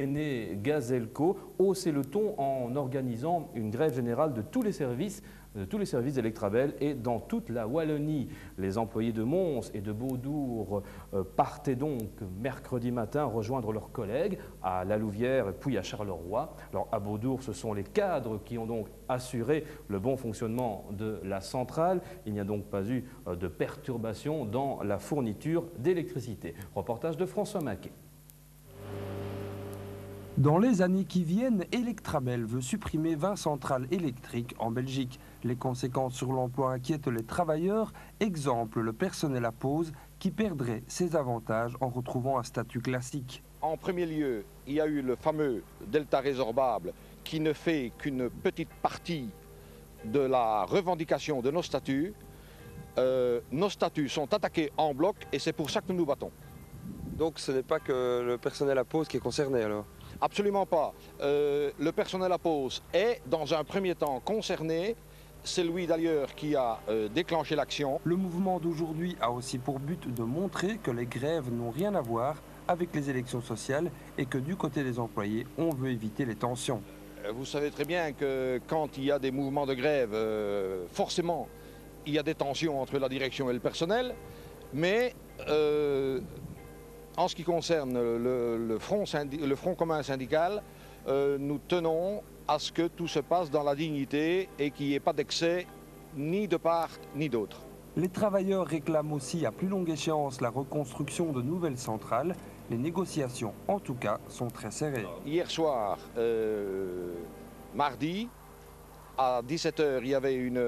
Né Gazelco haussait le ton en organisant une grève générale de tous les services d'Electrabel et dans toute la Wallonie. Les employés de Mons et de Beaudour partaient donc mercredi matin rejoindre leurs collègues à La Louvière puis à Charleroi. Alors à Beaudour, ce sont les cadres qui ont donc assuré le bon fonctionnement de la centrale. Il n'y a donc pas eu de perturbation dans la fourniture d'électricité. Reportage de François Maquet. Dans les années qui viennent, Electrabel veut supprimer 20 centrales électriques en Belgique. Les conséquences sur l'emploi inquiètent les travailleurs. Exemple, le personnel à pause qui perdrait ses avantages en retrouvant un statut classique. En premier lieu, il y a eu le fameux delta résorbable qui ne fait qu'une petite partie de la revendication de nos statuts. Nos statuts sont attaqués en bloc et c'est pour ça que nous nous battons. Donc ce n'est pas que le personnel à pause qui est concerné alors? Absolument pas. Le personnel à pause est dans un premier temps concerné. C'est lui d'ailleurs qui a déclenché l'action. Le mouvement d'aujourd'hui a aussi pour but de montrer que les grèves n'ont rien à voir avec les élections sociales et que du côté des employés, on veut éviter les tensions. Vous savez très bien que quand il y a des mouvements de grève, forcément, il y a des tensions entre la direction et le personnel, mais en ce qui concerne le front commun syndical, nous tenons à ce que tout se passe dans la dignité et qu'il n'y ait pas d'excès ni de part ni d'autre. Les travailleurs réclament aussi à plus longue échéance la reconstruction de nouvelles centrales. Les négociations, en tout cas, sont très serrées. Hier soir, mardi, à 17 h, il y avait une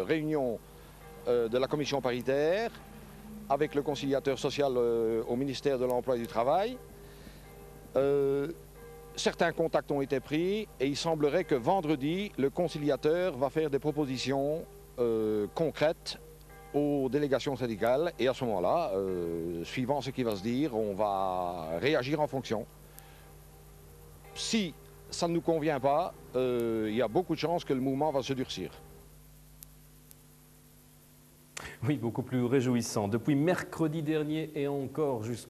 réunion de la commission paritaire avec le conciliateur social au ministère de l'Emploi et du Travail. Certains contacts ont été pris et il semblerait que vendredi, le conciliateur va faire des propositions concrètes aux délégations syndicales et à ce moment-là, suivant ce qui va se dire, on va réagir en fonction. Si ça ne nous convient pas, il y a beaucoup de chances que le mouvement va se durcir. Oui, beaucoup plus réjouissant. Depuis mercredi dernier et encore jusqu'à